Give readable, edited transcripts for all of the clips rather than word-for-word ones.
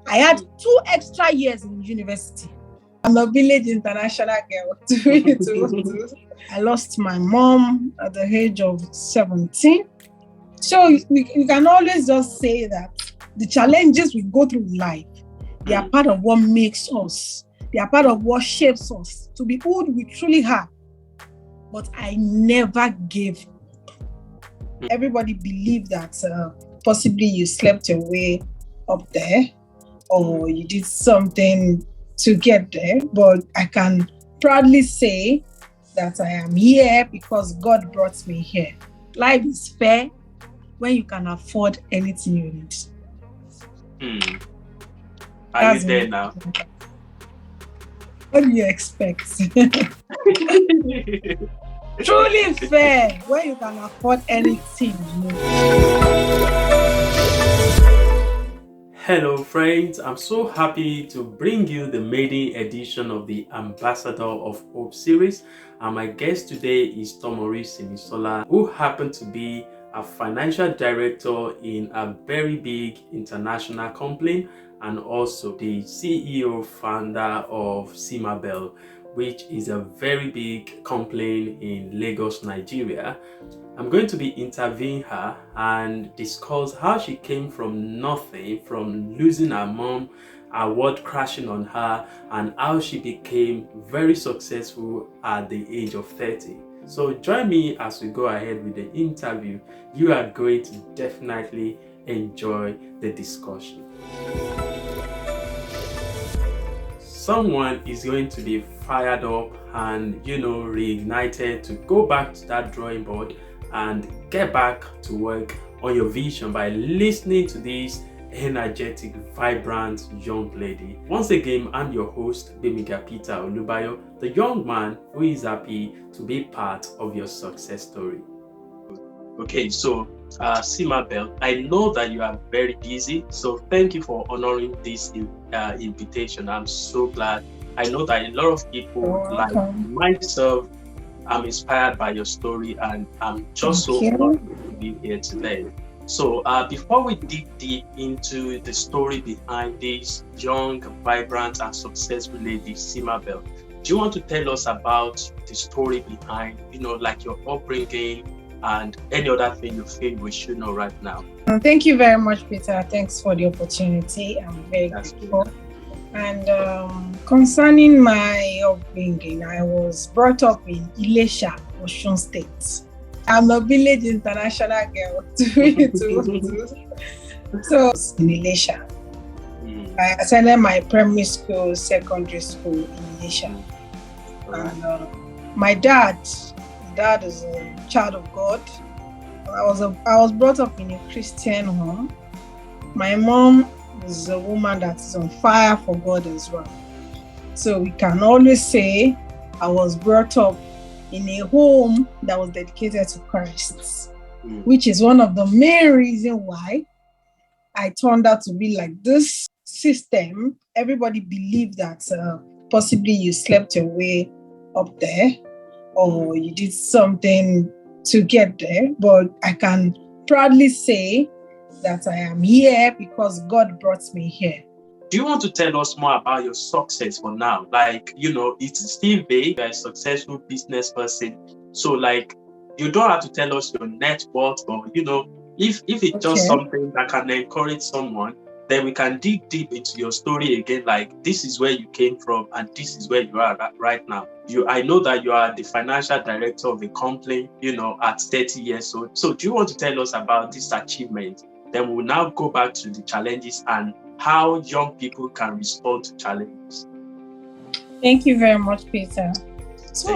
I had 2 extra years in university. I'm a village international girl. I lost my mom at the age of 17. So we can always just say that the challenges we go through in life, they are part of what makes us. They are part of what shapes us to be who we truly are. But I never gave up. Everybody believed that possibly you slept your way up there or you did something to get there. But I can proudly say that I am here because God brought me here. Life is fair when you can afford anything you need. Are you there now? What do you expect? Truly fair when you can afford anything you need. Hello friends, I'm so happy to bring you the maiden edition of the Ambassador of Hope series, and my guest today is Tomori Simisola, who happened to be a financial director in a very big international company and also the CEO founder of Simabel, which is a very big company in Lagos, Nigeria. I'm going to be interviewing her and discuss how she came from nothing, from losing her mom, her world crashing on her, and how she became very successful at the age of 30. So join me as we go ahead with the interview. You are going to definitely enjoy the discussion. Someone is going to be fired up and reignited to go back to that drawing board and get back to work on your vision by listening to this energetic, vibrant young lady. Once again, I'm your host, Bemiga Peter Olubayo, the young man who is happy to be part of your success story. Okay, so Simabel, I know that you are very busy, so thank you for honoring this invitation. I'm so glad. I know that a lot of people like myself, I'm inspired by your story, and I'm just so happy to be here today. So before we dig deep into the story behind this young, vibrant, and successful lady, Simabel, do you want to tell us about the story behind, like your upbringing and any other thing you feel we should know right now? Thank you very much, Peter. Thanks for the opportunity. I'm very grateful. And concerning my upbringing, I was brought up in Ilesha, Osun State. I'm a village international girl. So in Ilesha. I attended my primary school, secondary school in Ilesha. And my dad is a child of God. I was brought up in a Christian home. My mom is a woman that is on fire for God as well. So we can always say I was brought up in a home that was dedicated to Christ, which is one of the main reasons why I turned out to be like this system. Everybody believed that possibly you slept your way up there or you did something to get there, but I can proudly say that I am here because God brought me here. Do you want to tell us more about your success for now? Like, it's still vague. You're a successful business person. So, like, you don't have to tell us your net worth, but, if it's just something that can encourage someone, then we can dig deep into your story again. Like, this is where you came from and this is where you are right now. I know that you are the financial director of a company, at 30 years old. So do you want to tell us about this achievement? Then we'll now go back to the challenges and how young people can respond to challenges. Thank you very much, Peter. So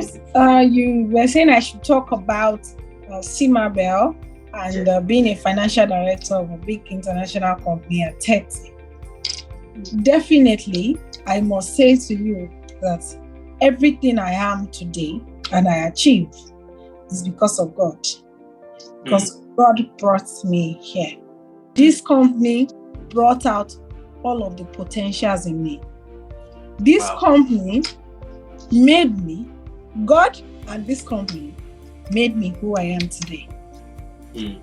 you were saying I should talk about Simabel and being a financial director of a big international company at 30. Definitely, I must say to you that everything I am today and I achieve is because of God. Because God brought me here. This company brought out all of the potentials in me. This company made me, God and this company made me who I am today.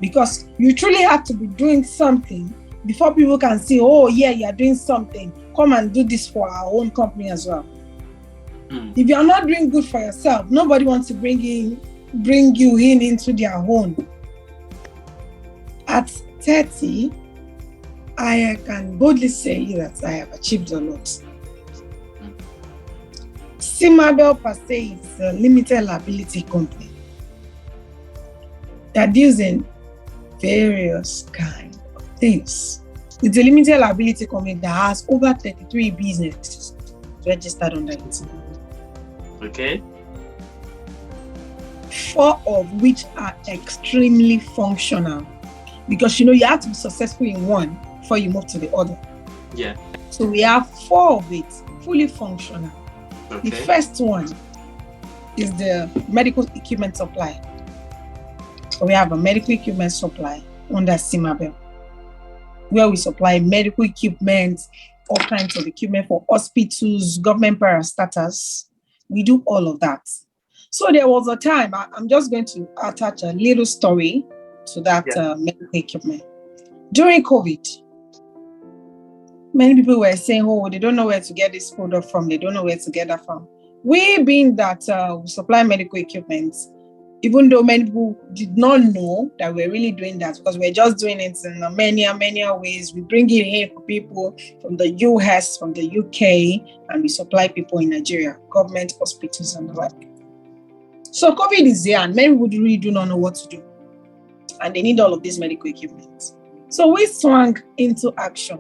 Because you truly have to be doing something before people can see, oh yeah, you're doing something, come and do this for our own company as well. If you are not doing good for yourself, nobody wants to bring you in into their own. At 30, I can boldly say that I have achieved a lot. Simabel per se is a limited liability company that deals in various kinds of things. It's a limited liability company that has over 33 businesses registered under it. Okay. 4 of which are extremely functional, because you have to be successful in one before you move to the other. Yeah. So we have 4 of it fully functional. Okay. The first one is the medical equipment supply. So we have a medical equipment supply under Simabel, where we supply medical equipment, all kinds of equipment for hospitals, government parastatals. We do all of that. So there was a time, I'm just going to attach a little story to that medical equipment. During COVID, many people were saying, oh, they don't know where to get this product from. They don't know where to get that from. We being that we supply medical equipment, even though many people did not know that we're really doing that, because we're just doing it in many ways. We bring it in for people from the US, from the UK, and we supply people in Nigeria, government hospitals and the like. So COVID is there, and many people really do not know what to do. And they need all of this medical equipment. So we swung into action.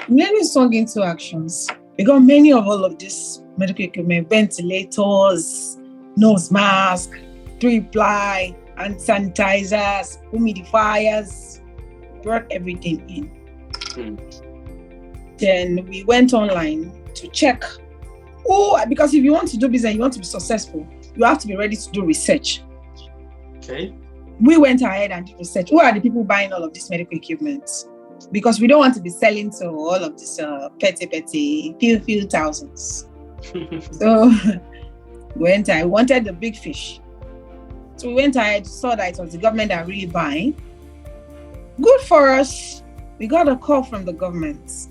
When we swung into actions, we got many of all of this medical equipment, ventilators, nose mask, 3-ply, hand sanitizers, humidifiers, brought everything in. Then we went online to check. Because if you want to do business, you want to be successful, you have to be ready to do research. Okay. We went ahead and did research. Who are the people buying all of this medical equipment? Because we don't want to be selling to all of this petty, few thousands. So I wanted the big fish. So we went ahead, saw that it was the government that really buying. Good for us. We got a call from the government.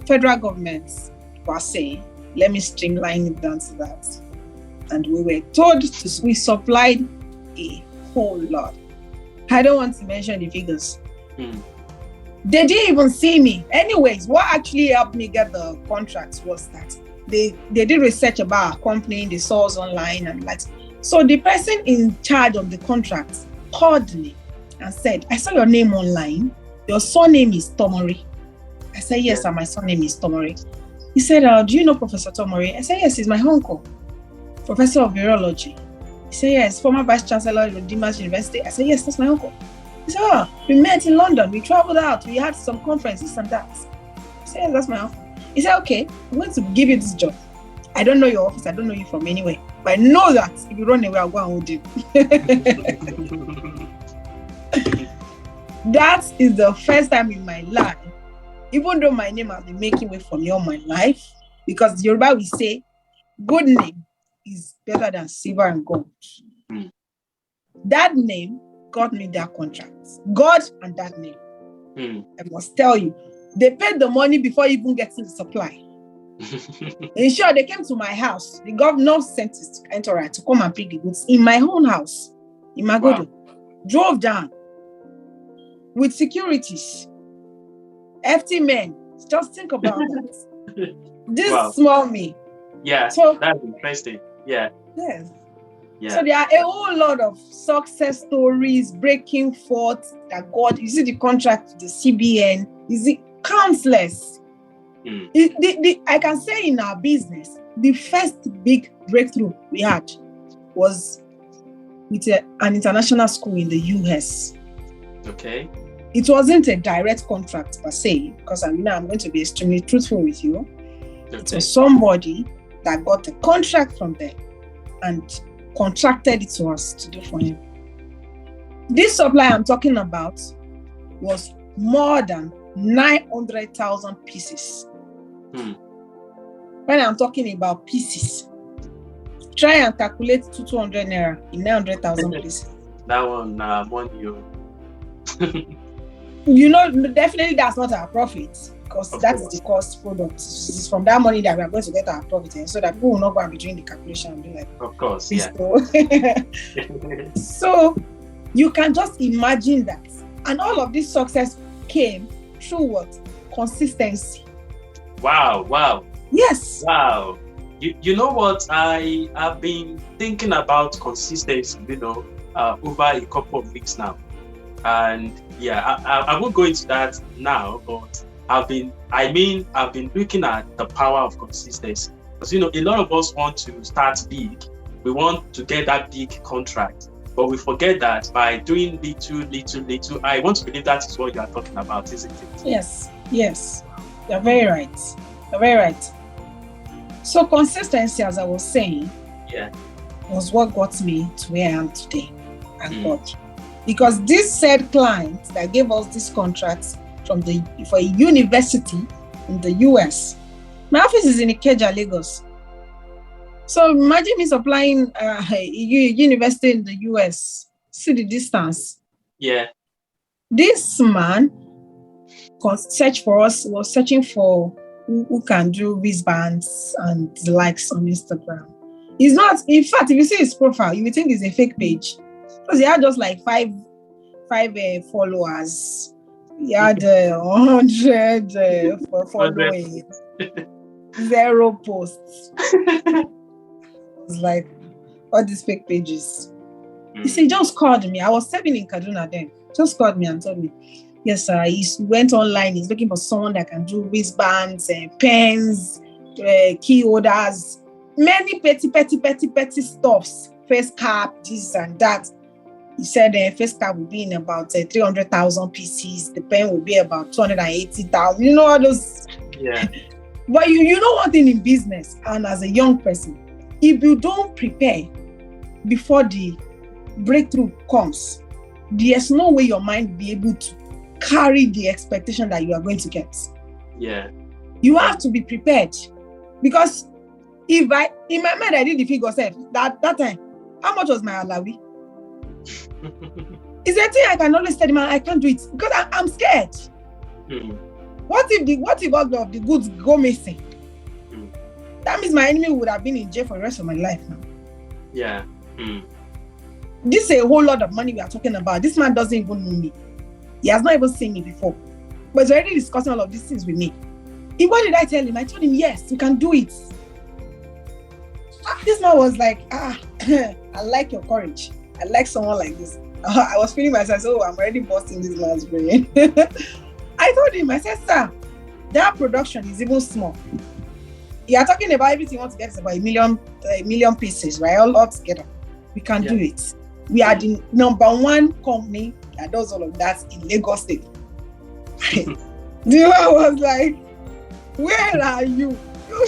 Federal government was saying, let me streamline it down to that. And we were told we supplied a whole lot. I don't want to mention the figures. They didn't even see me. Anyways, what actually helped me get the contracts was that they did research about our company, they saw us online and like. So the person in charge of the contract called me and said, I saw your name online. Your surname is Tomori. I said, yes, and my surname is Tomori. He said, do you know Professor Tomori? I said, yes, he's my uncle, Professor of Virology. He said, yes, former Vice Chancellor of Redeemers University. I said, yes, that's my uncle. He said, we met in London. We traveled out. We had some conferences and that. I said, yes, that's my uncle. He said, okay, I'm going to give you this job. I don't know your office. I don't know you from anywhere. But I know that if you run away, I'll go and hold you. That is the first time in my life, even though my name has been making way for me all my life, because Yoruba will say, good name is better than silver and gold. That name got me that contract. God and that name. I must tell you, they paid the money before even getting the supply. In short, they came to my house. The governor sent his entourage to come and pick the goods in my own house, in Magodo. Wow. Drove down with securities, FT men. Just think about that. This small me. Yeah, so that's interesting. Yeah. Yes. Yeah. So there are a whole lot of success stories, breaking forth that God, you see the contract with the CBN, you see countless. I can say in our business, the first big breakthrough we had was with an international school in the US. Okay. It wasn't a direct contract per se, because I'm going to be extremely truthful with you. Okay. It was somebody that got a contract from them and contracted it to us to do for him. This supply I'm talking about was more than 900,000 pieces. When I'm talking about pieces, try and calculate 200 naira in 900,000 pieces. That one, money. definitely that's not our profit, because that's the cost product. It's from that money that we are going to get our profit, and so that people will not go and be doing the calculation and be like, of course, yeah. So you can just imagine that. And all of this success came through what? Consistency. Wow. Yes. Wow. You know what? I have been thinking about consistency, over a couple of weeks now. And yeah, I won't go into that now, but I've been looking at the power of consistency. Because, a lot of us want to start big. We want to get that big contract. But we forget that by doing little, I want to believe that is what you are talking about, isn't it? Yes. You're very right. So consistency, as I was saying, was what got me to where I am today. And God. Because this said client that gave us this contract for a university in the US, my office is in Ikeja, Lagos. So imagine me supplying a university in the US. See the distance. Yeah. This man was searching for who can do wristbands and the likes on Instagram. He's not, in fact, if you see his profile, you will think it's a fake page. Because he had just like five followers. He had 100 following. 0 posts. It was like all these fake pages. You see, he just called me. I was serving in Kaduna then. Just called me and told me, yes, sir. He went online. He's looking for someone that can do wristbands, pens, key holders, many petty stuffs. Face cap, this and that. He said the face cap will be in about 300,000 pieces. The pen will be about 280,000. All those. Yeah. But you know one thing in business, and as a young person, if you don't prepare before the breakthrough comes, there's no way your mind will be able to carry the expectation that you are going to get. Yeah. You have to be prepared. Because in my mind, I did the figure that time, how much was my alawi? It's a thing I can always tell the man I can't do it because I'm scared. What if all of the goods go missing? That means my enemy would have been in jail for the rest of my life now. Yeah. This is a whole lot of money we are talking about. This man doesn't even know me. He has not even seen me before. But he's already discussing all of these things with me. What did I tell him? I told him, yes, you can do it. This man was like, I like your courage. I like someone like this. I was feeling myself, I'm already busting this man's brain. I told him, I said, sir, that production is even small. You are talking about everything you want to get is about a million pieces, right? All together. We can do it. We are the number one company that does all of that in Lagos State. The man was like, where are you?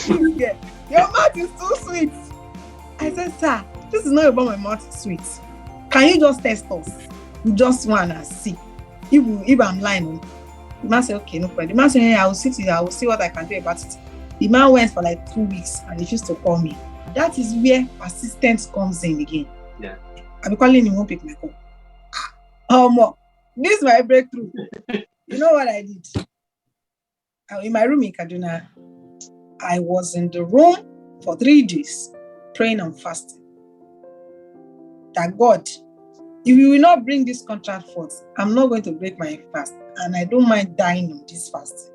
Your mouth is too sweet. I said, sir, this is not about my mouth is sweet. Can you just test us? We just want to see. If I'm lying, the man said, okay, no problem. The man said, hey, I will see what I can do about it. The man went for like 2 weeks and refused to call me. That is where persistence comes in again. Yeah. I'll be calling him, won't pick my call. This is my breakthrough. You know what I did? In my room in Kaduna, I was in the room for 3 days, praying and fasting. That God, if you will not bring this contract forth, I'm not going to break my fast. And I don't mind dying on this fast.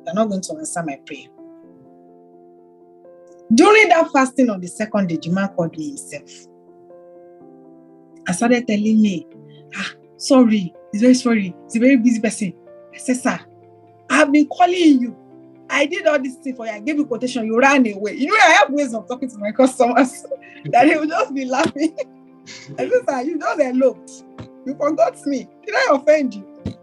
You're not going to answer my prayer. During that fasting on the second day, the man called me himself. I started telling me, sorry, he's very sorry. He's a very busy person. I said, sir, I have been calling you. I did all this thing for you. I gave you quotation. You ran away. I have ways of talking to my customers that they will just be laughing. I said, sir, you just eloped. You forgot me. Did I offend you? The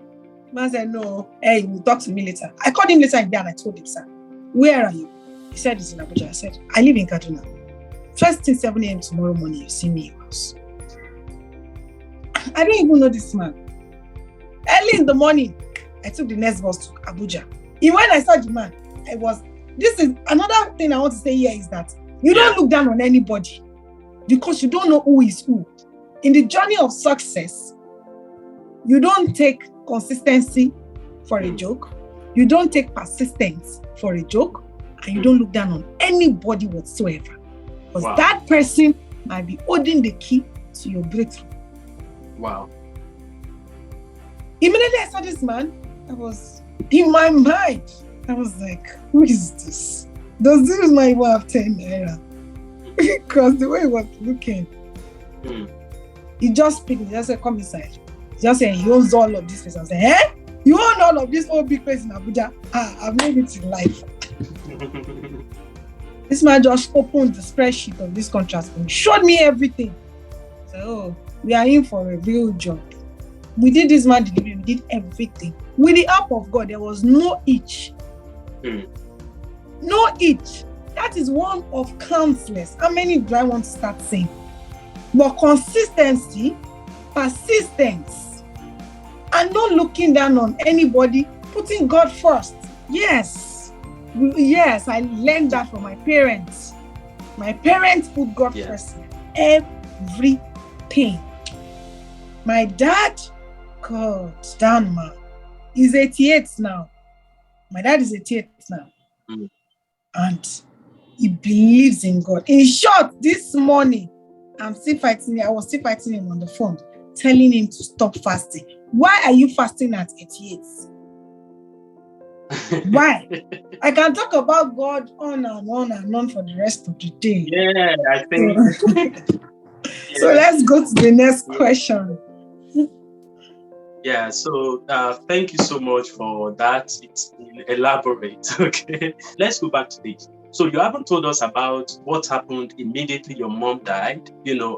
man said, no. Hey, we'll talk to me later. I called him later in there and I told him, sir, where are you? He said, it's in Abuja. I said, I live in Kaduna. First thing 7 a.m. tomorrow morning, you see me in your house. I don't even know this man. Early in the morning, I took the next bus to Abuja. When I saw the man, this is another thing I want to say here is that you don't look down on anybody because you don't know who is who. In the journey of success, you don't take consistency for a joke. You don't take persistence for a joke. And you don't look down on anybody whatsoever. Because that person might be holding the key to your breakthrough. Wow. Immediately I saw this man, I was in my mind. I was like, who is this? Does this man even have 10 naira? Because the way he was looking, he just picked me, just said, come inside. He just said, he owns all of this place. I said, eh? You own all of this old big place in Abuja? I've made it in life. This man just opened the spreadsheet of this contract and showed me everything. So, we are in for a real job. We did this man delivery, we did everything. With the help of God, there was no itch. No itch. That is one of countless. How many do I want to start saying? But consistency, persistence, and not looking down on anybody, putting God first. Yes, I learned that from my parents. My parents put God first in everything. My dad, God, damn man, he's 88 now. My dad is 88 now. And he believes in God. In short, this morning, I was still fighting him on the phone, telling him to stop fasting. Why are you fasting at 88? Why? I can talk about God on and on and on for the rest of the day. Yeah, I think. So let's go to the next question. Yeah, so thank you so much for that. It's elaborate. Okay, let's go back to this. So you haven't told us about what happened immediately your mom died.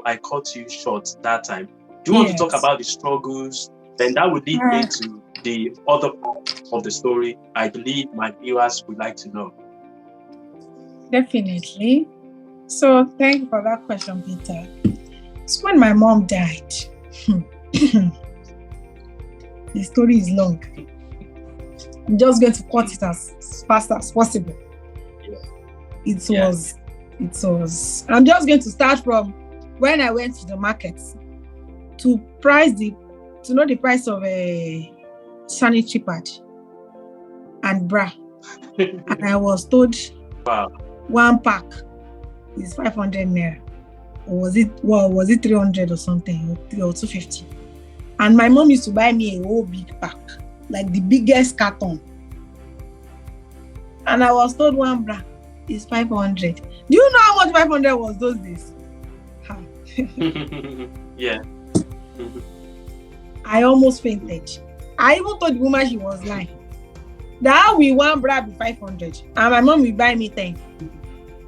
I cut you short that time. Do you want to talk about the struggles? Then that would lead me to the other part of the story. I believe my viewers would like to know. Definitely. So thank you for that question, Peter. So when my mom died, the story is long. I'm just going to cut it as fast as possible. It was. I'm just going to start from when I went to the market to know the price of a sanitary pad and bra. And I was told, one pack is 500 naira. Or was it 300 or something, or 250? And my mom used to buy me a whole big pack, like the biggest carton. And I was told one bra is 500. Do you know how much 500 was those days? Yeah. I almost fainted. I even told the woman she was lying. That we one bra be 500, and my mom will buy me 10.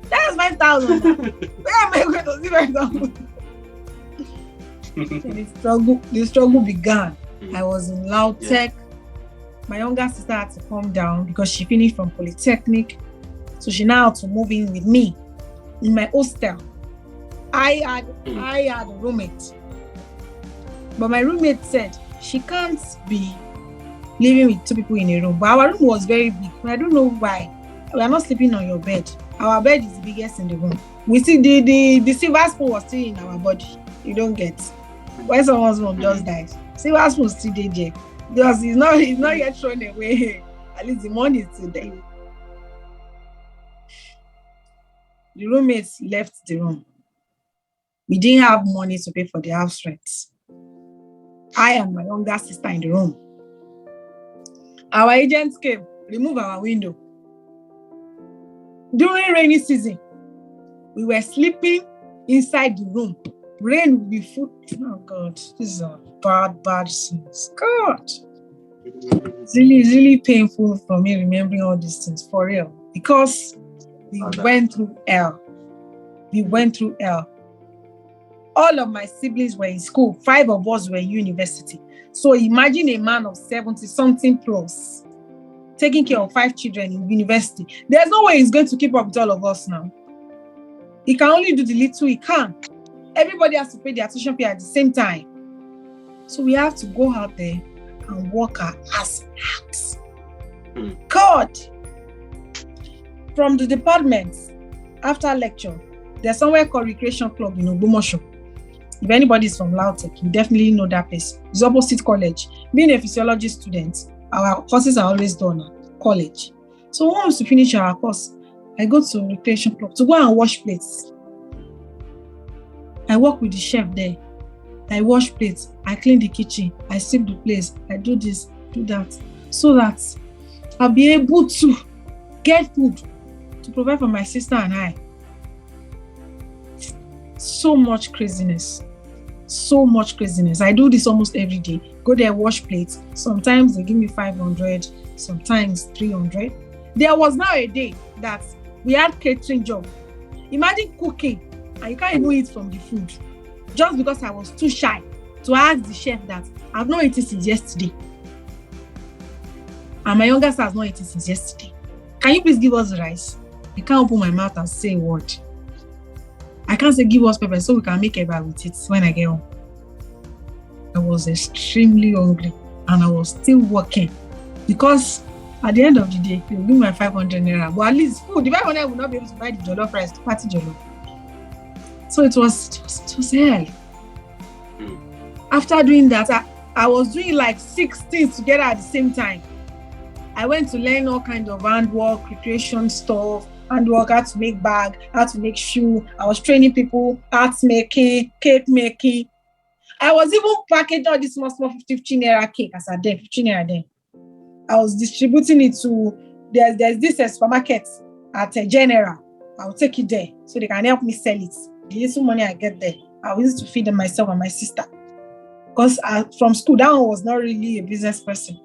That's 5,000. Where am I going to see 5,000? The struggle began. I was in Lautech. My younger sister had to come down because she finished from Polytechnic. So she now had to move in with me in my hostel. I had a roommate. But my roommate said she can't be living with two people in a room. But our room was very big. I don't know why. We are not sleeping on your bed. Our bed is the biggest in the room. We see the silver spoon was still in our body. You don't get. When someone's mom just died, silver spoon still there. Because it's not yet thrown away. At least the money is still there. The roommates left the room. We didn't have money to pay for the house rent. I and my younger sister in the room. Our agents came, removed our window. During rainy season, we were sleeping inside the room. Rain will be full. Oh God, these are bad scenes. God. It's really painful for me remembering all these things, for real. Because we went through hell. All of my siblings were in school. 5 of us were in university. So imagine a man of 70-something plus taking care of 5 children in university. There's no way he's going to keep up with all of us now. He can only do the little he can. Everybody has to pay their tuition fee at the same time. So we have to go out there and work our ass out. God, from the departments, after lecture, there's somewhere called Recreation Club in Ogbomoso. If anybody's from Lautech, you definitely know that place. It's opposite college. Being a physiology student, our courses are always done at college. So once we finish our course, I go to recreation club to go and wash plates. I work with the chef there. I wash plates. I clean the kitchen. I sweep the place. I do this, do that, so that I'll be able to get food to provide for my sister and I. So much craziness. So much craziness. I do this almost every day. Go there, wash plates. Sometimes they give me 500, sometimes 300. There was now a day that we had catering job. Imagine cooking and you can't even eat from the food. Just because I was too shy to ask the chef that I've not eaten since yesterday. And my younger sister has not eaten since yesterday. Can you please give us the rice? I can't open my mouth and say a word. I can't say give us pepper so we can make eba with it when I get home. I was extremely hungry and I was still working because at the end of the day, they will give my 500 naira. But at least food, the 500 will not be able to buy the jollof rice, the party jollof. So it was hell. After doing that, I was doing like 6 things together at the same time. I went to learn all kinds of handwork, recreation stuff, handwork, how to make bag, how to make shoe. I was training people, art making, cake making. I was even packaging all this small 15 naira cake as a day, 15 naira then. I was distributing it to, there's this supermarket at General. I'll take it there so they can help me sell it. The little money I get there, I used to feed them myself and my sister. Because from school, that one was not really a business person.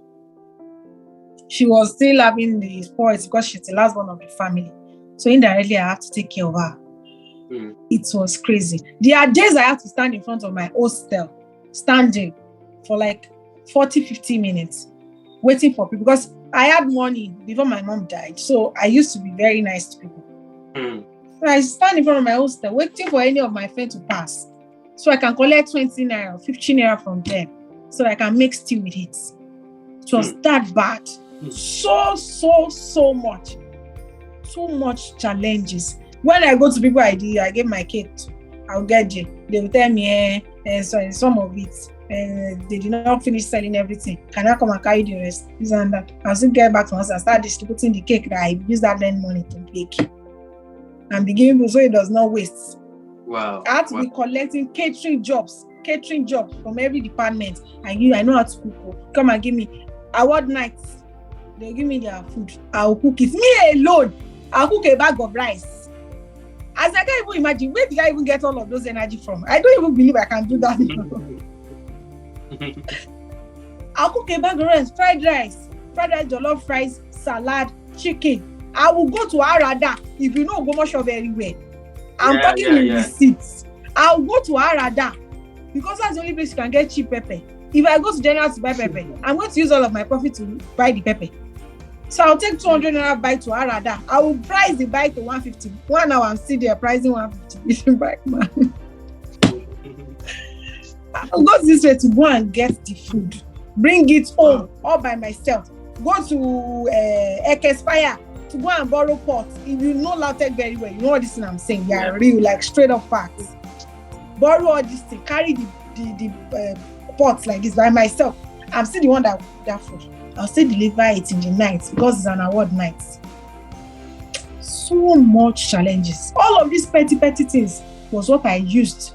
She was still having the sports because she's the last one of the family. So indirectly, I have to take care of her. It was crazy. There are days I have to stand in front of my hostel, standing for like 40-50 minutes, waiting for people because I had money before my mom died. So I used to be very nice to people. So I stand in front of my hostel, waiting for any of my friends to pass. So I can collect 20 naira, 15 naira from them. So that I can make stew with it. It was that bad. So much. So much challenges. When I go to people I give my cake to, I'll get it. They will tell me, so some of it, they did not finish selling everything. Can I come and carry the rest? This and that. I'll still get back to once I start distributing the cake that I use that then money to bake. And beginning to so it does not waste. Wow. I had to be collecting catering jobs from every department. I know how to cook. Come and give me award nights. They'll give me their food. I'll cook it. Me alone. I'll cook a bag of rice. As I can't even imagine, where did I even get all of those energy from? I don't even believe I can do that. I'll cook a bag of rice, fried rice, jollof rice, salad, chicken. I will go to Arada if you know Ogbomoso very well. I'm talking with receipts. I'll go to Arada because that's the only place you can get cheap pepper. If I go to General to buy pepper, I'm going to use all of my profit to buy the pepper. So I'll take 200 naira bike to Arada. I will price the bike to 150. 1 hour I'm still there pricing 150 bike, man. I'll go to this way to go and get the food, bring it home all by myself. Go to Ekespire to go and borrow pots. If you know Lautech very well, you know what this thing I'm saying. They are real, like straight up facts. Borrow all this thing, carry the pots like this by myself. I'm still the one that food. I'll still deliver it in the night because it's an award night. So much challenges. All of these petty things was what I used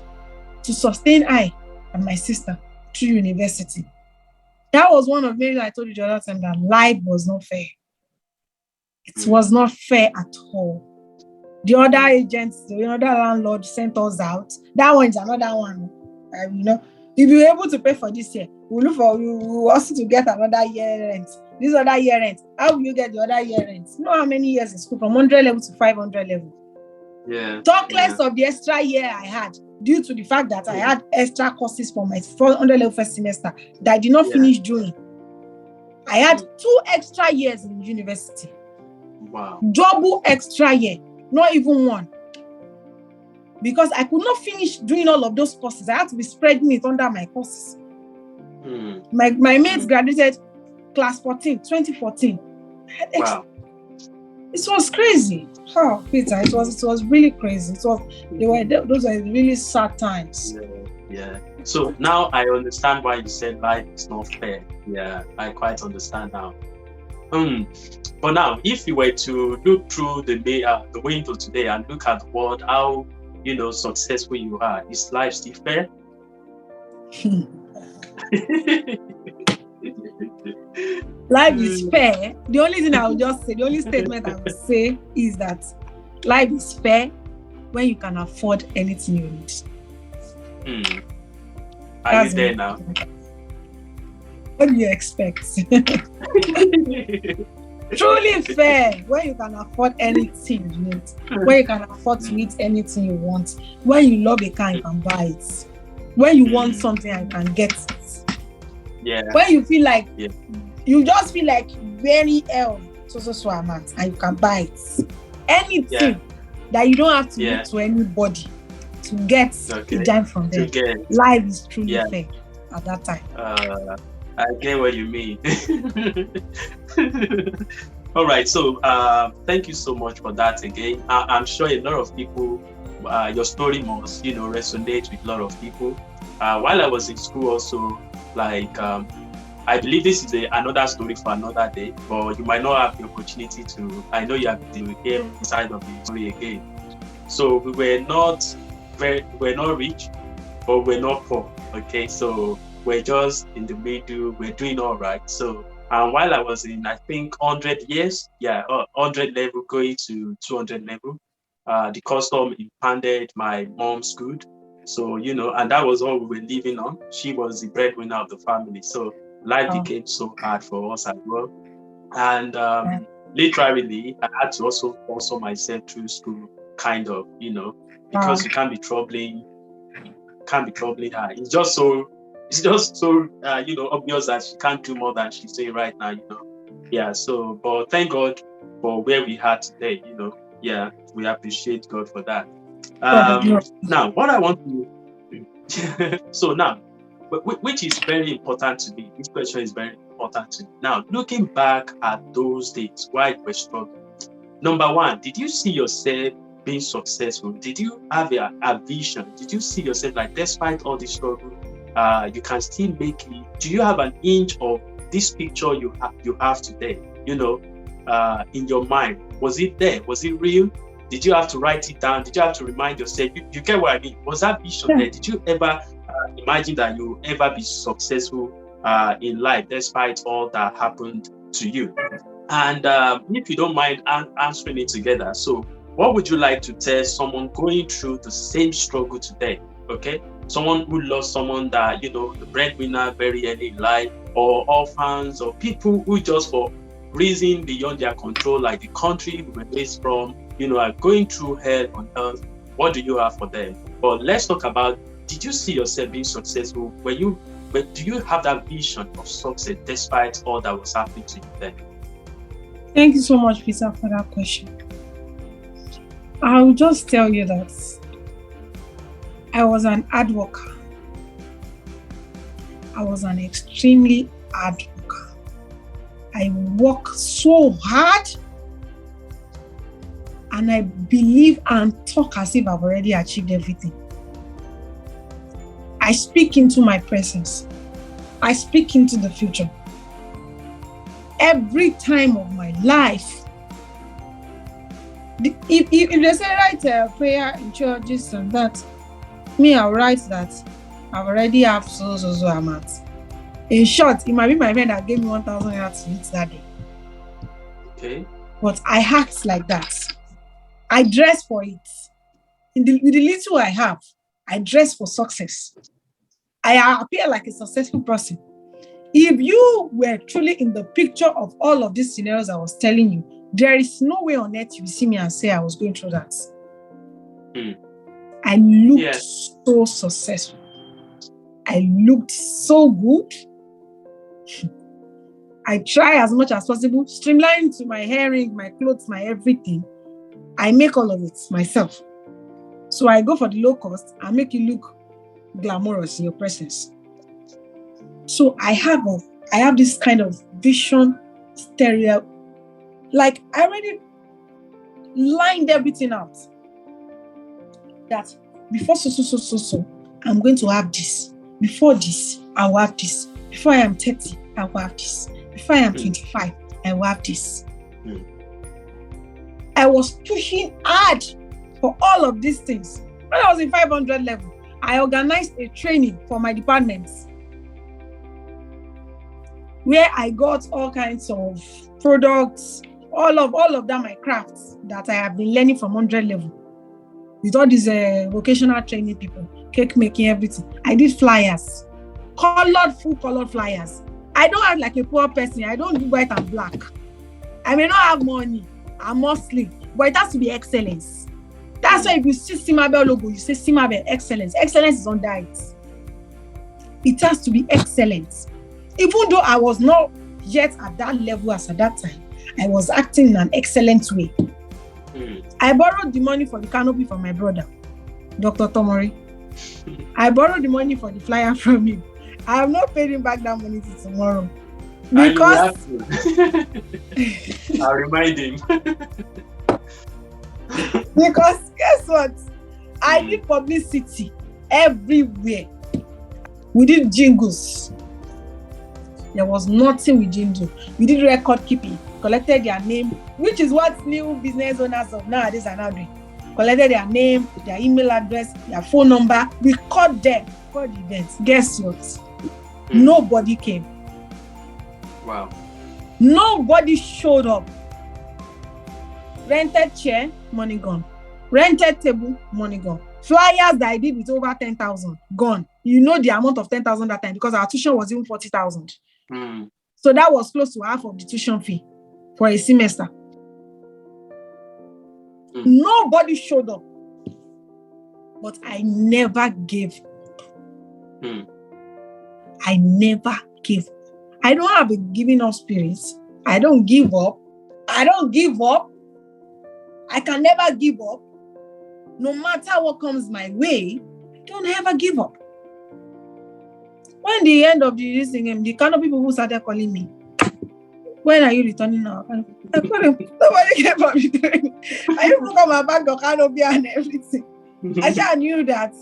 to sustain I and my sister through university. That was one of many I told you the other time that life was not fair. It was not fair at all. The other agents, the other landlord sent us out. That one is another one. If you're able to pay for this year, we will also to get another year rent. This other year rent. How will you get the other year rent? You know how many years in school from 100 level to 500 level? Yeah. Talk less of the extra year I had due to the fact that I had extra courses for my 400 level first semester that I did not finish doing. I had 2 extra years in university. Wow. Double extra year, not even 1. Because I could not finish doing all of those courses. I had to be spreading it under my courses. My mates graduated class 14, 2014. Wow. It was crazy. Oh, Peter, it was really crazy. Those are really sad times. Yeah. So now I understand why you said life is not fair. Yeah, I quite understand now. But now, if you were to look through the window today and look at the world, how successful you are, is life still fair? Life is fair. The only thing I will just say, the only statement I will say is that life is fair when you can afford anything you need. Are you there now? What do you expect? Truly fair when you can afford anything you need, when you can afford to eat anything you want, when you love a car, you can buy it, when you want something, you can get it. Yeah. When you feel like you just feel like very so amount and you can buy it. Anything that you don't have to look to anybody to get a dime from them. Life is truly fair at that time. I get what you mean. All right, so thank you so much for that again. I'm sure a lot of people, your story must resonate with a lot of people. While I was in school also, like I believe this is another story for another day, but you might not have the opportunity to. I know you have to hear the side of the story again. So we were not rich, but we're not poor. Okay, so we're just in the middle. We're doing all right. So while I was in, I think 100 years, 100 level going to 200 level, the custom impounded my mom's good. So and that was all we were living on. She was the breadwinner of the family. So life became so hard for us as well. And literally, I had to also myself through school, kind of, because you can't be troubling her. It's just so obvious that she can't do more than she's doing right now. Yeah. So, but thank God for where we are today. Yeah, we appreciate God for that. Now, what I want to so now, which is very important to me. This question is very important to me. Now, looking back at those days while you were struggling, number one, did you see yourself being successful? Did you have a vision? Did you see yourself like, despite all the struggle, you can still make it? Do you have an inch of this picture you have today? In your mind, was it there? Was it real? Did you have to write it down? Did you have to remind yourself? You get what I mean? Was that vision there? Did you ever imagine that you will ever be successful in life despite all that happened to you? And if you don't mind answering it together, so what would you like to tell someone going through the same struggle today? Okay, someone who lost someone that the breadwinner very early in life, or orphans, or people who just for reason beyond their control, like the country we were raised from, are going through hell on earth. What do you have for them? But let's talk about, did you see yourself being successful? Do you have that vision of success despite all that was happening to you then? Thank you so much, Peter, for that question. I'll just tell you that I was an hard worker. I was an extremely hard worker. I work so hard, and I believe and talk as if I've already achieved everything. I speak into my presence. I speak into the future. Every time of my life, if they say write a prayer in churches and that, me, I'll write that I've already have so amount. In short, it might be my friend that gave me 1,000 naira to eat that day. Okay. But I act like that. I dress for it. With the little I have, I dress for success. I appear like a successful person. If you were truly in the picture of all of these scenarios I was telling you, there is no way on earth you will see me and say I was going through that. I looked so successful. I looked so good. I try as much as possible, streamline to my hairring, my clothes, my everything. I make all of it myself. So I go for the low cost and make you look glamorous in your presence. So I have this kind of vision stereo. Like I already lined everything out. That before so, I'm going to have this. Before this, I will have this. Before I am 30, I will have this. Before I am 25, I will have this. I was pushing hard for all of these things. When I was in 500 level, I organized a training for my departments where I got all kinds of products, all of them, my crafts that I have been learning from 100 level. With all these vocational training people, cake making, everything. I did flyers, colored flyers. I don't have like a poor person. I don't do white and black. I may not have money. I'm mostly, but it has to be excellence. That's why if you see Simabel logo, you say Simabel excellence. Excellence is under it. It has to be excellence. Even though I was not yet at that level as at that time, I was acting in an excellent way. I borrowed the money for the canopy from my brother, Dr. Tomori. I borrowed the money for the flyer from him. I have not paid him back that money till tomorrow. Because I'll remind him. Because guess what? I did publicity everywhere. We did jingles. There was nothing we didn't do. We did record keeping, collected their name, which is what new business owners of nowadays are now doing. Collected their name, their email address, their phone number. We called them for the events. Guess what? Nobody came. Wow. Nobody showed up. Rented chair, money gone. Rented table, money gone. Flyers that I did with over 10,000, gone. You know the amount of 10,000 that time because our tuition was even 40,000. So that was close to half of the tuition fee for a semester. Nobody showed up. But I never gave up. I never gave up. I don't have a giving up spirit. I don't give up. I don't give up. I can never give up. No matter what comes my way, I don't ever give up. When the end of the thing, the kind of people who started calling me, when are you returning now? Nobody came for me. I used to come back the canopy and everything. I just knew that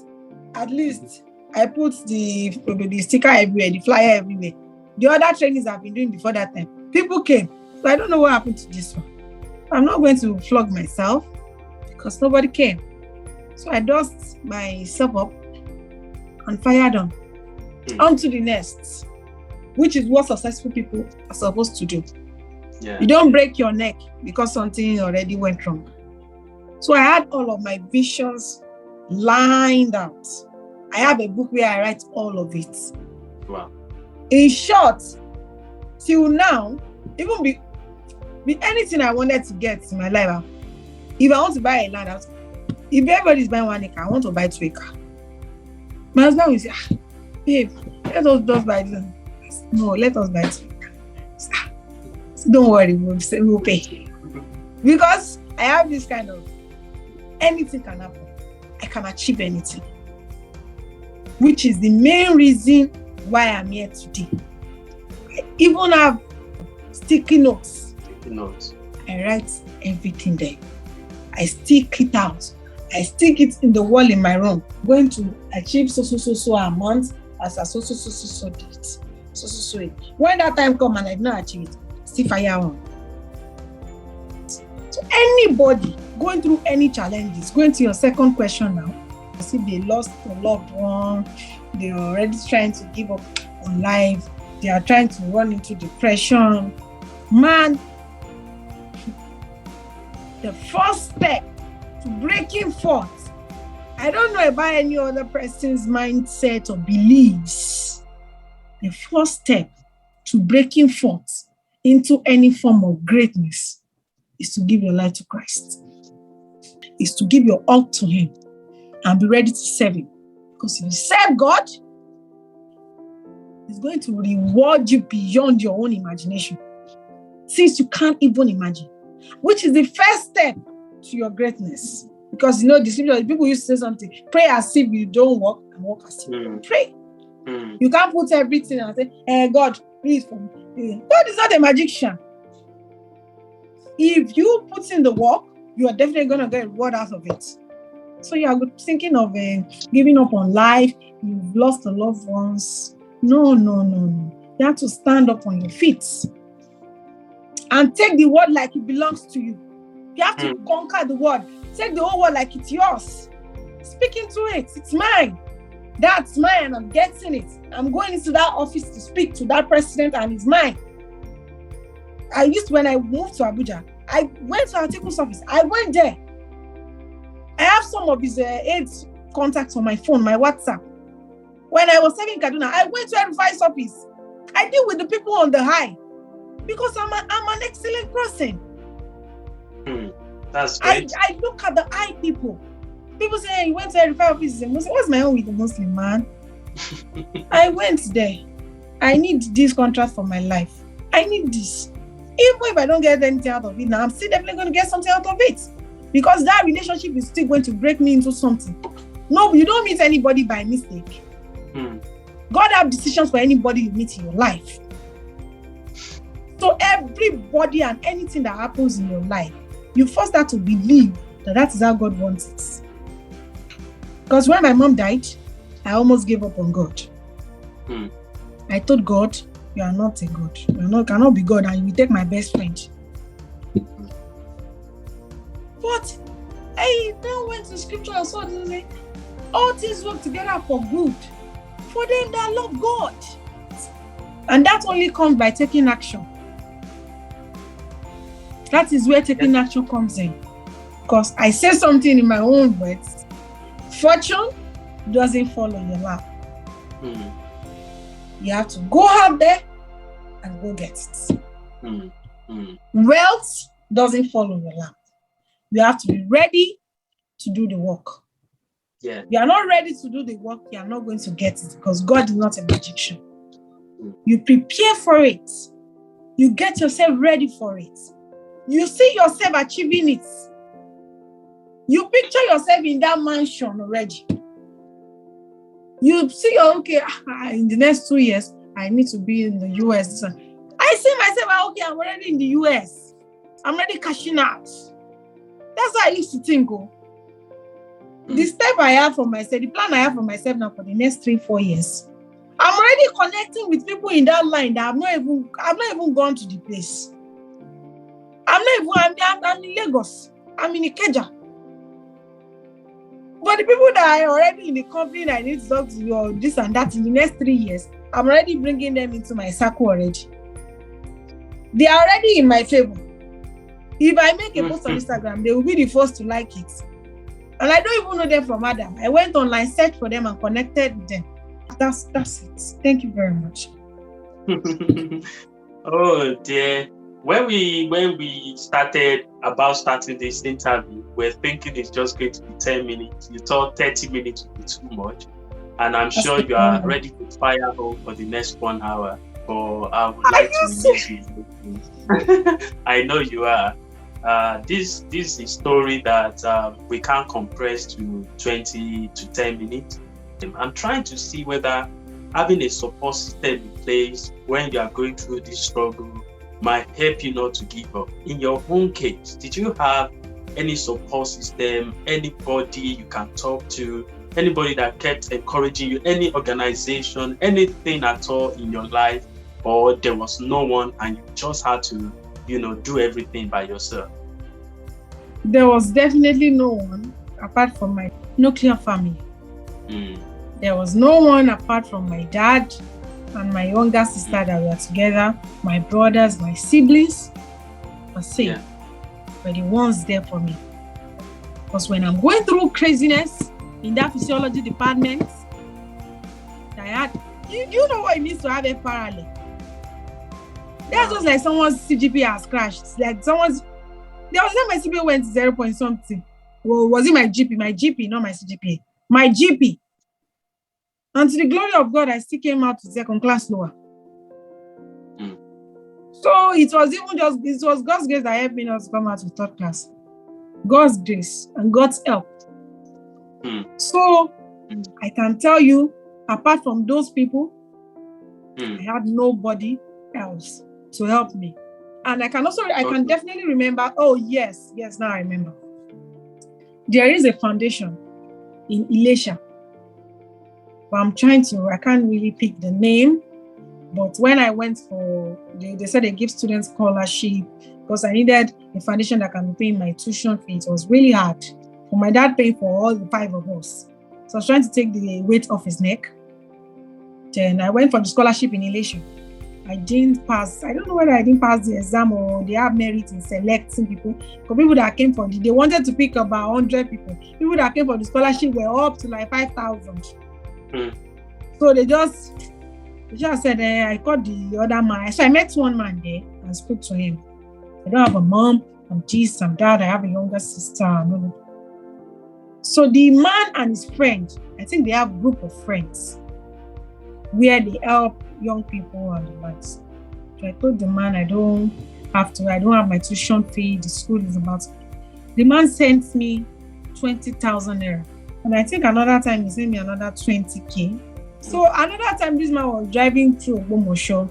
at least I put the sticker everywhere, the flyer everywhere. The other trainings I've been doing before that time, people came. So I don't know what happened to this one. I'm not going to flog myself because nobody came. So I dust myself up and fired on. On to the next, which is what successful people are supposed to do. You don't break your neck because something already went wrong. So I had all of my visions lined out. I have a book where I write all of it. Wow. In short, till now, even be anything I wanted to get in my life, if I want to buy a land, if everybody's buying 1 acre, I want to buy 2 acres. My husband will say, babe, let us just buy them. No, let us buy 2 acres. Don't worry, we'll pay. Because I have this kind of, anything can happen. I can achieve anything. Which is the main reason why I'm here today. I even have sticky notes. I write everything there. I stick it out. I stick it in the wall in my room. I'm going to achieve so amount as a so date. So. When that time comes and I did not achieve it, still fire on. So anybody going through any challenges, going to your second question now, see they lost a loved one, they're already trying to give up on life, they are trying to run into depression. Man, the first step to breaking forth, I don't know about any other person's mindset or beliefs. The first step to breaking forth into any form of greatness is to give your life to Christ. Is to give your all to Him and be ready to serve Him. Because if you serve God, He's going to reward you beyond your own imagination. Since you can't even imagine. Which is the first step to your greatness. Because you know, the scripture, people used to say something, pray as if you don't walk and walk as if you pray. You can't put everything and say, hey, God, please for me. God is not a magician. If you put in the work, you are definitely going to get a reward out of it. So you are thinking of giving up on life. You've lost the loved ones. No. You have to stand up on your feet and take the word like it belongs to you. You have to conquer the word. Take the whole word like it's yours. Speak into it. It's mine. That's mine, and I'm getting it. I'm going into that office to speak to that president, and it's mine. When I moved to Abuja, I went to Atiku's office. I went there. I have some of his aides contacts on my phone, my WhatsApp. When I was serving Kaduna, I went to Erufai's office. I deal with the people on the high because I'm an excellent person. That's great. I look at the high people. People say, you went to Erufai's office. He's a Muslim. What's my own with the Muslim man? I went there. I need this contract for my life. I need this. Even if I don't get anything out of it now, I'm still definitely going to get something out of it. Because that relationship is still going to break me into something. No, you don't meet anybody by mistake. God have decisions for anybody you meet in your life. So everybody and anything that happens in your life, you first have to believe that is how God wants it. Because when my mom died, I almost gave up on God. I told God, you are not a God. You cannot be God, and you will take my best friend. But I then went to scripture and saw this, all things work together for good for them that love God. And that only comes by taking action. That is where taking action comes in. Because I say something in my own words. Fortune doesn't fall on your lap. You have to go out there and go get it. Wealth doesn't fall on your lap. You have to be ready to do the work. Yeah. You are not ready to do the work, you are not going to get it, because God is not a magician. You prepare for it. You get yourself ready for it. You see yourself achieving it. You picture yourself in that mansion already. You see, in the next 2 years, I need to be in the US. I see myself, I'm already in the US. I'm already cashing out. That's how I used to think. The step I have for myself, the plan I have for myself now for the next 3-4 years, I'm already connecting with people in that line that I've not even gone to the place. I'm in Lagos. I'm in Ikeja. But the people that are already in the company that I need to talk to you or this and that in the next 3 years, I'm already bringing them into my circle already. They are already in my favor. If I make a post on Instagram, they will be the first to like it. And I don't even know them from Adam. I went online, searched for them, and connected with them. That's it. Thank you very much. Oh dear. When we started starting this interview, we're thinking it's just going to be 10 minutes. You thought 30 minutes would be too much. And I'm sure you are ready to fire home for the next 1 hour. But I would like to release you. I know you are. This is a story that we can't compress to 20 to 10 minutes. I'm trying to see whether having a support system in place when you are going through this struggle might help you not to give up. In your own case, did you have any support system, anybody you can talk to, anybody that kept encouraging you, any organization, anything at all in your life, or there was no one and you just had to, do everything by yourself? There was definitely no one apart from my nuclear family. There was no one apart from my dad and my younger sister that were together, my brothers, my siblings. But were the ones there for me. Because when I'm going through craziness in that physiology department, I had, you know what it means to have a parallel. That's just like someone's CGP has crashed. Like there was a time my CGPA went to 0 point something. Well, was it my GP? My GP, not my CGPA. My GP. And to the glory of God, I still came out to second class lower. So it was God's grace that helped me not to come out to third class. God's grace and God's help. So I can tell you, apart from those people, I had nobody else to help me. And I can definitely remember, now I remember. There is a foundation in Ilesha, but I can't really pick the name. But when I went they said they give students scholarship because I needed a foundation that can be paying my tuition fee. It was really hard for my dad paying for all the 5 of us. So I was trying to take the weight off his neck. Then I went for the scholarship in Ilesha. I didn't pass. I don't know whether I didn't pass the exam or they have merit in selecting people. Because people that came they wanted to pick about 100 people. People that came for the scholarship were up to like 5,000. So they just said, I called the other man. So I met one man there and spoke to him. I don't have a mom, I'm this, I'm that, I have a younger sister. So the man and his friend, I think they have a group of friends where they help young people and the likes. So I told the man, I don't have my tuition fee, the school is about to. The man sent me 20,000 naira. And I think another time he sent me another 20K. So another time this man was driving through Ogbomosho.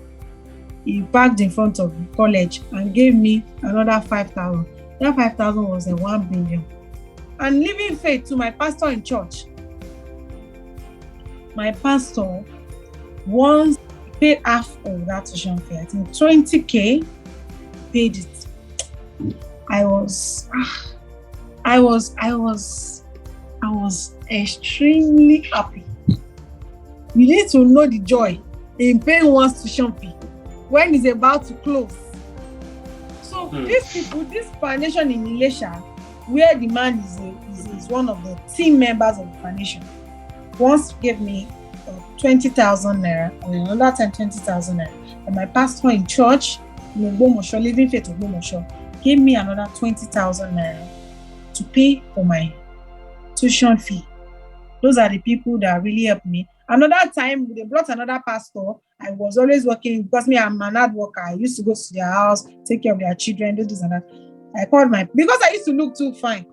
He parked in front of the college and gave me another 5,000. That 5,000 was a 1 billion. And leaving faith to my pastor in church. My pastor once paid half of that tuition fee. I think 20K paid it. I was extremely happy. You need to know the joy in paying one's tuition fee when it's about to close. So these people, this foundation in Ilesha, where the man is one of the team members of the foundation, once gave me 20,000 naira, and another time 20,000 naira. And my pastor in church, in Ogbomosho, Living Faith Ogbomosho, gave me another 20,000 naira to pay for my tuition fee. Those are the people that really helped me. Another time, they brought another pastor. I was always working because I'm an hard worker. I used to go to their house, take care of their children, do this and that. I called because I used to look too fine.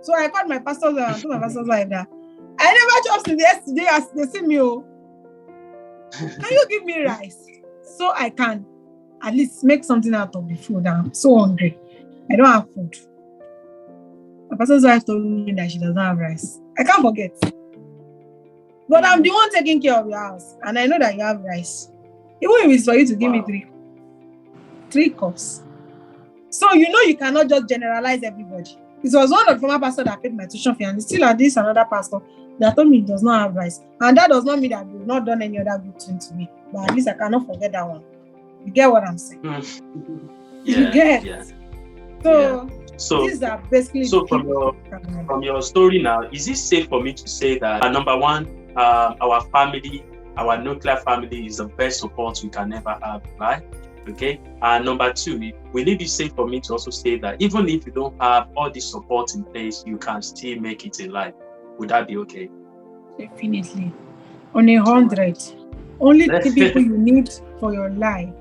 So I called my pastor and told my pastor like that. I never chopped in yesterday as they see me. Oh, can you give me rice so I can at least make something out of the food? I'm so hungry. I don't have food. My pastor's wife told me that she doesn't have rice. I can't forget. But I'm the one taking care of your house, and I know that you have rice. Even if it's for you to give me three cups. So you cannot just generalize everybody. It was one of the former pastors that paid my tuition fee, and still at this another pastor that told me he does not have rice. And that does not mean that we've not done any other good thing to me. But at least I cannot forget that one. You get what I'm saying? You get? Yeah. So these are basically from your story now, is it safe for me to say that number one, our family, our nuclear family is the best support we can ever have, right? Okay. And number two, will it be safe for me to also say that even if you don't have all this support in place, you can still make it in life? Would that be okay? Definitely. On 100, only 3 people you need for your life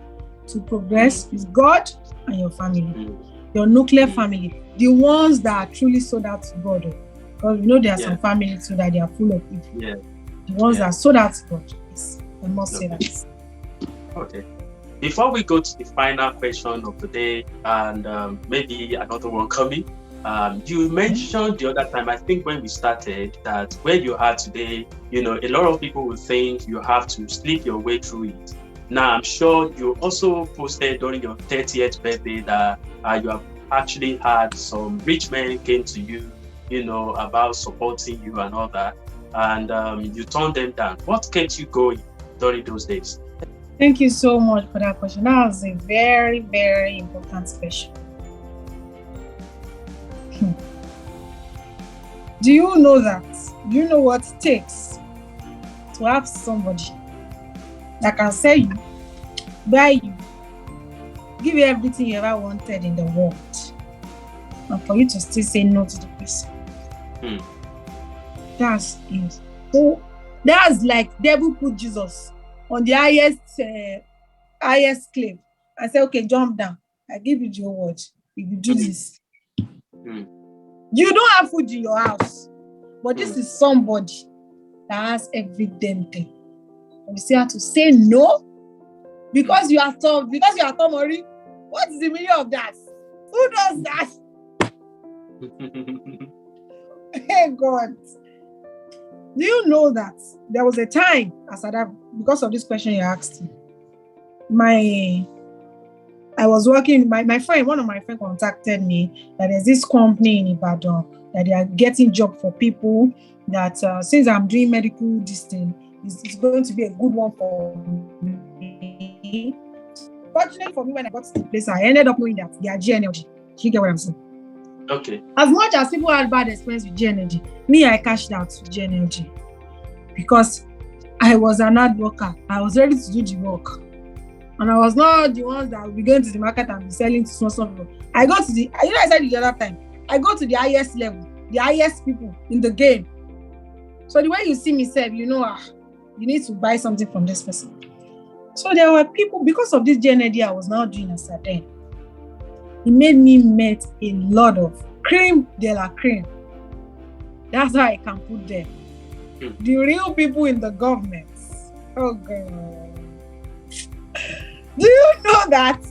to progress is God and your family. Your nuclear family, the ones that are truly sold out to God. Because we know there are some families too that they are full of people. The ones that are sold out to God. Yes, I must say that. Okay. Before we go to the final question of the day, and maybe another one coming, you mentioned the other time, I think when we started, that where you are today, a lot of people will think you have to sleep your way through it. Now, I'm sure you also posted during your 30th birthday that you have actually had some rich men came to you, about supporting you and all that, and you turned them down. What kept you going during those days? Thank you so much for that question. That was a very, very important question. Do you know that? Do you know what it takes to have somebody that can sell you, buy you, give you everything you ever wanted in the world, and for you to still say no to the person? That's it. So that's like devil put Jesus on the highest claim and say, okay, jump down. I give you your word. If you do this. You don't have food in your house, but this is somebody that has every damn thing. And you still have to say no because you are tough, because you are Tomori. What is the meaning of that? Who does that? Hey God. Do you know that there was a time, because of this question you asked me, I was working, my friend, one of my friends contacted me that there's this company in Ibadan that they are getting job for people that since I'm doing medical this thing, it's going to be a good one for me. Fortunately for me, when I got to the place, I ended up knowing that they are GNLG. You get what I'm saying? Okay. As much as people had bad experience with GNLG, me, I cashed out with GNLG because I was an hard worker. I was ready to do the work. And I was not the ones that would be going to the market and be selling to small people. I go to the, I said the other time, I go to the highest level, the highest people in the game. So the way you see me say, you need to buy something from this person. So there were people, because of this GNLG I was now doing as a then, it made me meet a lot of cream de la cream. That's how I can put them. The real people in the government. Oh God. Do you know that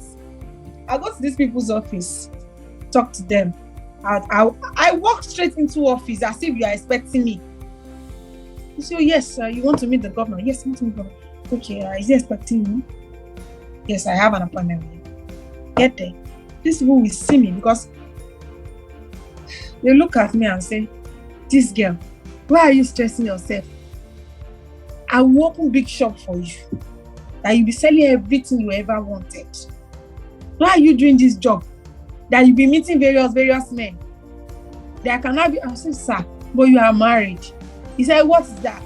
I go to these people's office, talk to them. I walk straight into office as if you are expecting me. You say, oh, yes, you want to meet the governor? Yes, I want to meet the governor. Okay, is he expecting you? Yes, I have an appointment with you. Get there. These people will see me because they look at me and say, this girl, why are you stressing yourself? I will open big shop for you. That you'll be selling everything you ever wanted. Why are you doing this job? That you'll be meeting various men. There cannot be, I said, sir, but you are married. He said, what is that?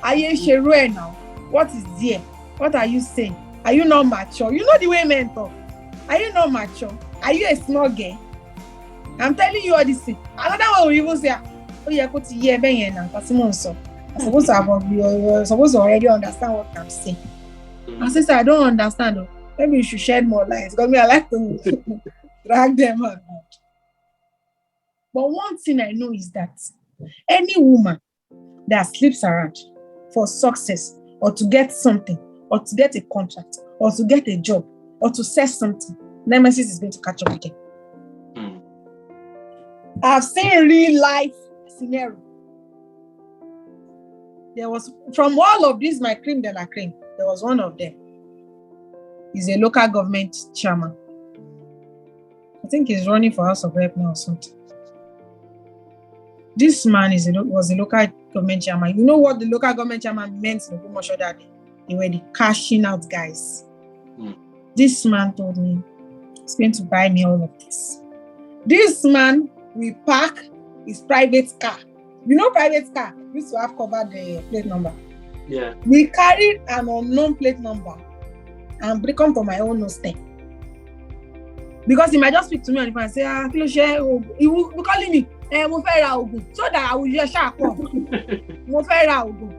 Are you sure now? What is there? What are you saying? Are you not mature? You know the way men talk. Are you not mature? Are you a small girl? I'm telling you all this thing. Another one will even say, oh, yeah, go to here, ben now. I'm supposed to already understand what I'm saying. I said, I don't understand. Though. Maybe you should shed more light because I like to drag them out. But one thing I know is that any woman that sleeps around for success or to get something or to get a contract or to get a job or to sell something, Nemesis is going to catch up with them. I've seen real life scenario. There was, from all of these, my cream de la cream, there was one of them. He's a local government chairman. I think he's running for House of Rep now or something. This man was a local government chairman. You know what the local government chairman meant in Ogbomoso that day? They were the cashing out guys. This man told me he's going to buy me all of this. This man will park his private car. You know private car used to have covered the plate number. Yeah. We carried an unknown plate number and break come to my own step. Because he might just speak to me on the phone and say, he will be calling me, mo fẹ́ ra oògùn, so that I will just shout mo fẹ́ ra oògùn.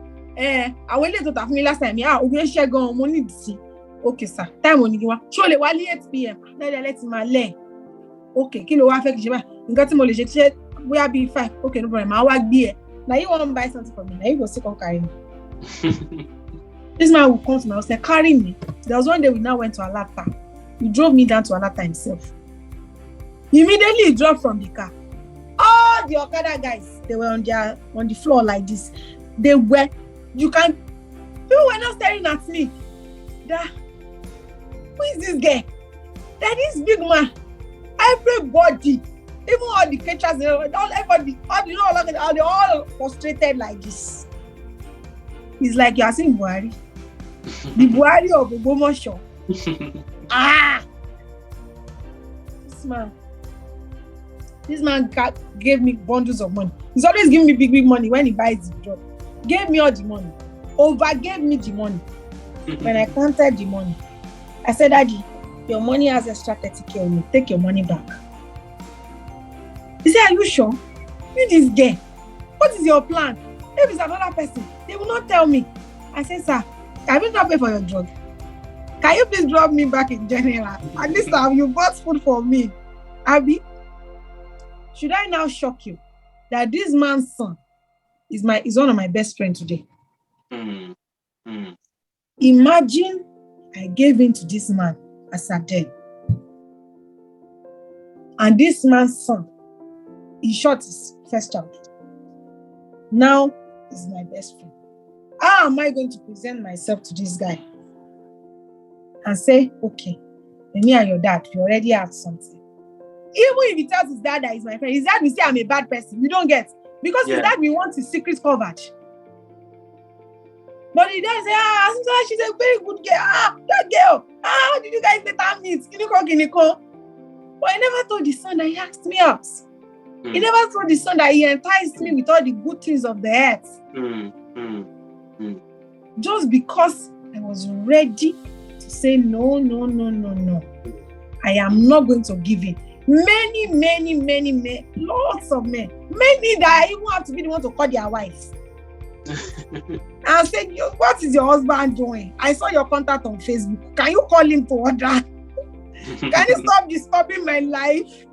Àwọn ilé tó tà fún mi last time, oògùn ṣe gan mo need sí. Okay sir, time oni ki wa. Ṣé o lè wá ní 8 p.m. Let's ma learn. Okay, kí ló wá fẹ́ kí ṣe báyìí? Nǹkan tí mo lè ṣe bóyá bí 5. Okay, no problem. Màá wá gbé ẹ. Now you want to buy something for me. Now you go still come carry me. This man will come to my house and carry me. There was one day we now went to Alata. He drove me down to Alata himself. Immediately he dropped from the car. All the Okada guys, they were on the floor like this. They were, people were not staring at me. Who is this guy? That is big man. Everybody, even all the caterers, they all frustrated like this. It's like you are seeing Buhari. The Buhari of Ogbomoso. This man gave me bundles of money. He's always giving me big money when he buys the job. Gave me all the money. Overgave me the money. When I counted the money, I said, Daddy, your money has extra 30K on you. Take your money back. He said, are you sure? You this guy. What is your plan? If it's another person, they will not tell me. I said, sir, have you not paid for your drug? Can you please drop me back in general? At least you bought food for me. Abi, should I now shock you that this man's son is one of my best friends today? Imagine I gave in to this man as a den. And this man's son, he shot his first child. Now he's my best friend. How am I going to present myself to this guy and say, okay, me and your dad, we already have something? Even if he tells his dad that he's my friend, his dad will say I'm a bad person. You don't get. Because his dad will want his secret covered. But the dad say, she's a very good girl. That girl. How did you guys later meet? Kiniko. But I never told the son that he asked me out. He never told the son that he enticed me with all the good things of the earth. Just because I was ready to say no. I am not going to give in. Many, lots of men. Many that I even have to be the one to call their wives. And say, what is your husband doing? I saw your contact on Facebook. Can you call him to order? Can you stop disturbing my life?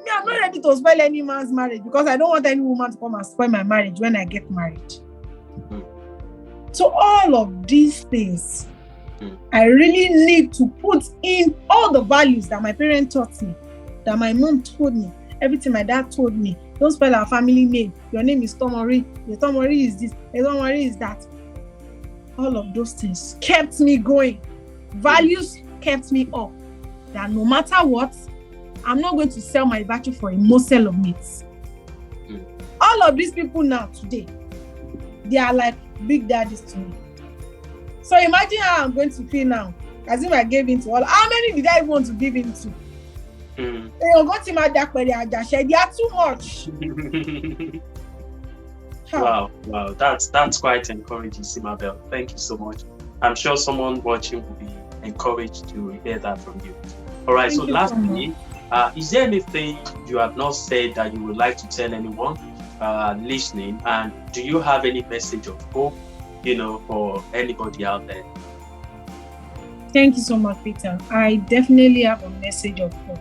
Me, I'm not ready to spoil any man's marriage because I don't want any woman to come and spoil my marriage when I get married. So all of these things, I really need to put in all the values that my parents taught me, that my mom told me, everything my dad told me. Don't spell our family name. Your name is Tomori. Your Tomori is this. Your Tomori is that. All of those things kept me going. Values kept me up. That no matter what, I'm not going to sell my virtue for a morsel of meat. All of these people now, today, they are like big daddies to me. So imagine how I'm going to feel now, as if I gave in to all. How many did I want to give in to? They are too much. Wow, that's quite encouraging, Simabel. Thank you so much. I'm sure someone watching will be encouraged to hear that from you. All right, so lastly, is there anything you have not said that you would like to tell anyone listening? And do you have any message of hope, for anybody out there? Thank you so much, Peter. I definitely have a message of hope.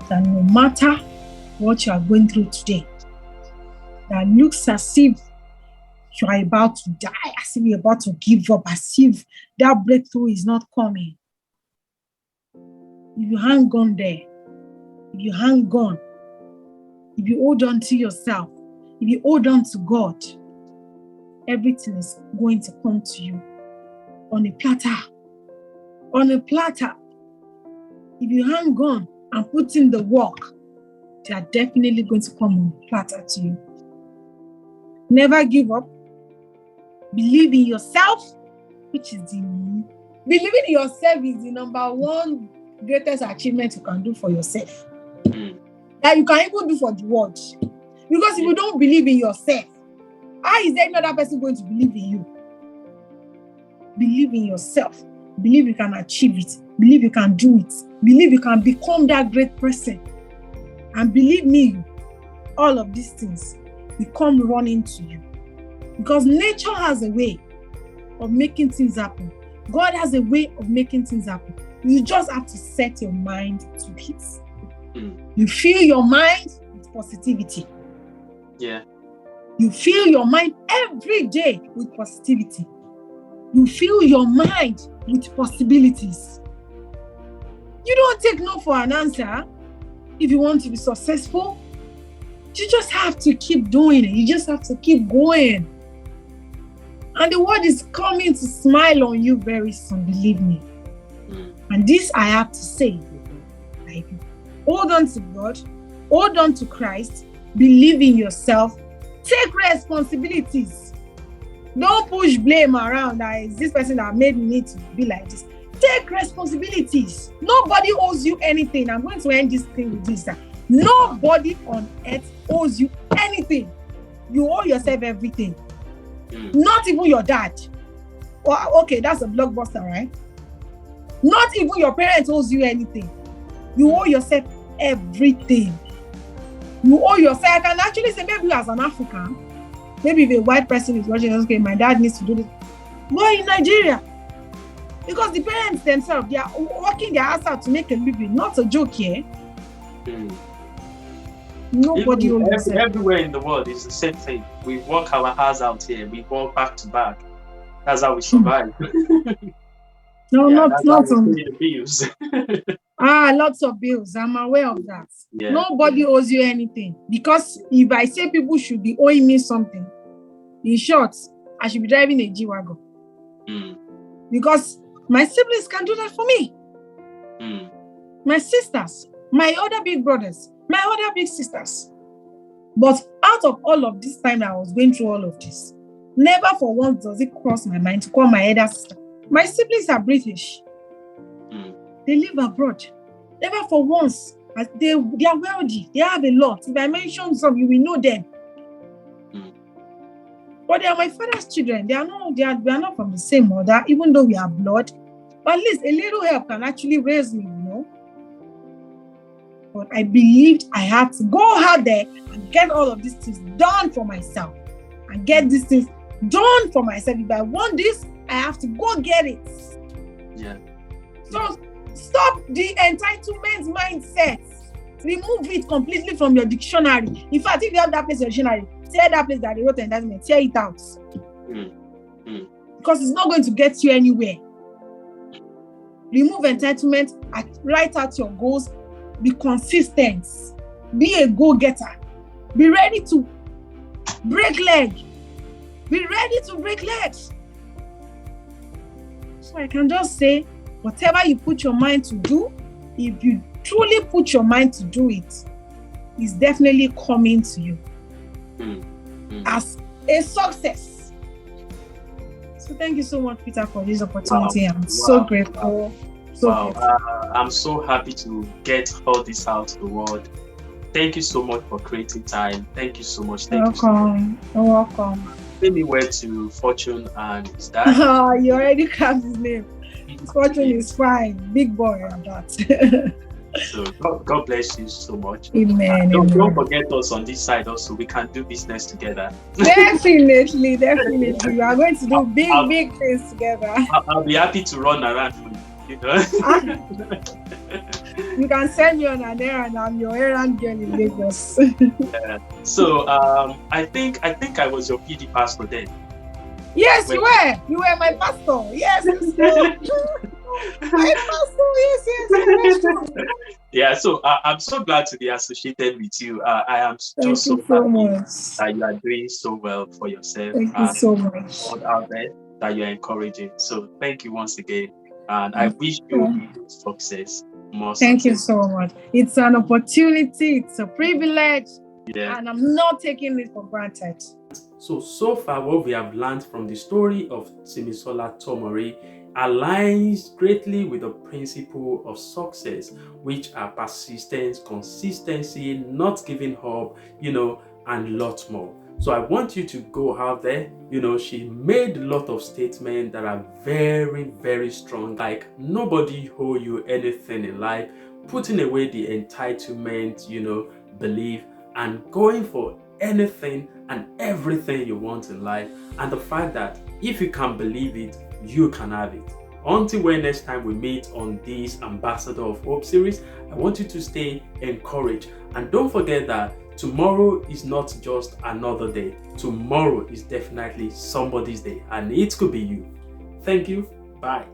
That no matter what you are going through today, that looks as if you are about to die, as if you're about to give up, as if that breakthrough is not coming. If you hang on there, if you hang on, if you hold on to yourself, if you hold on to God, everything is going to come to you on a platter. On a platter. If you hang on and put in the work, they are definitely going to come on a platter to you. Never give up. Believe in yourself, believing in yourself is the number one greatest achievement you can do for yourself. That you can even do for the world. Because if you don't believe in yourself, how is there another person going to believe in you? Believe in yourself. Believe you can achieve it. Believe you can do it. Believe you can become that great person. And believe me, all of these things will come running to you. Because nature has a way of making things happen. God has a way of making things happen. You just have to set your mind to it. You fill your mind with positivity. Yeah. You fill your mind every day with positivity. You fill your mind with possibilities. You don't take no for an answer. If you want to be successful, you just have to keep doing it. You just have to keep going. And the world is coming to smile on you very soon, believe me. And this I have to say, like, hold on to God, hold on to Christ, believe in yourself, take responsibilities. Don't push blame around that it's this person that made me to be like this. Take responsibilities. Nobody owes you anything. I'm going to end this thing with this. Nobody on earth owes you anything. You owe yourself everything. Not even your dad. Well, okay, that's a blockbuster, right? Not even your parents owes you anything. You owe yourself everything. You owe yourself. I can actually say, maybe as an African, maybe if a white person is watching, okay, my dad needs to do this. Go in Nigeria. Because the parents themselves, they are working their ass out to make a living. Not a joke here. Nobody owes yourself. Everywhere in the world is the same thing. We work our ass out here. We work back to back. That's how we survive. No, yeah, not on the bills. Lots of bills. I'm aware of that. Yeah. Nobody owes you anything. Because if I say people should be owing me something, in short, I should be driving a G-Wagon. Because my siblings can do that for me. My sisters, my other big brothers, my other big sisters. But out of all of this time that I was going through all of this, never for once does it cross my mind to call my elder sister. My siblings are British. They live abroad. Never for once. They are wealthy. They have a lot. If I mention some, you will know them. But they are my father's children. We are not from the same mother, even though we are blood. But at least a little help can actually raise me, But I believed I had to go out there and get all of these things done for myself. And get these things done for myself. If I want this, I have to go get it. Yeah. So stop the entitlement mindset. Remove it completely from your dictionary. In fact, if you have that place in your dictionary, tear that place that they wrote entitlement, tear it out. Because it's not going to get you anywhere. Remove entitlement, write out your goals, be consistent, be a go-getter, be ready to break leg. Be ready to break legs. So I can just say, whatever you put your mind to do, if you truly put your mind to do it, it's definitely coming to you as a success. So thank you so much, Peter, for this opportunity. I'm so grateful. I'm so happy to get all this out to the world. Thank you so much for creating time. Thank you so much. You're welcome. Send me where to Fortune and his dad. You already cracked his name. Fortune is fine. Big boy on that. So God bless you so much. Amen. Don't forget us on this side also. We can do business together. Definitely. We are going to do big things together. I'll be happy to run around with you. You can send me on an errand. I'm your errand girl in Lagos. So I think I was your PD pastor then. Yes, you were. You were my pastor. Yes. My pastor. Yes. Yeah. So I'm so glad to be associated with you. I am just so happy that you are doing so well for yourself. Thank you so much. All out there that you're encouraging. So thank you once again, and I wish you success. Thank you so much. It's an opportunity. It's a privilege. Yeah. And I'm not taking it for granted. So far what we have learned from the story of Simisola Tomori aligns greatly with the principle of success, which are persistence, consistency, not giving up, and lots more. So I want you to go out there. She made a lot of statements that are very, very strong. Like, nobody owe you anything in life, putting away the entitlement, belief, and going for anything and everything you want in life. And the fact that if you can believe it, you can have it. Until when next time we meet on this Ambassador of Hope series, I want you to stay encouraged. And don't forget that tomorrow is not just another day. Tomorrow is definitely somebody's day, and it could be you. Thank you. Bye.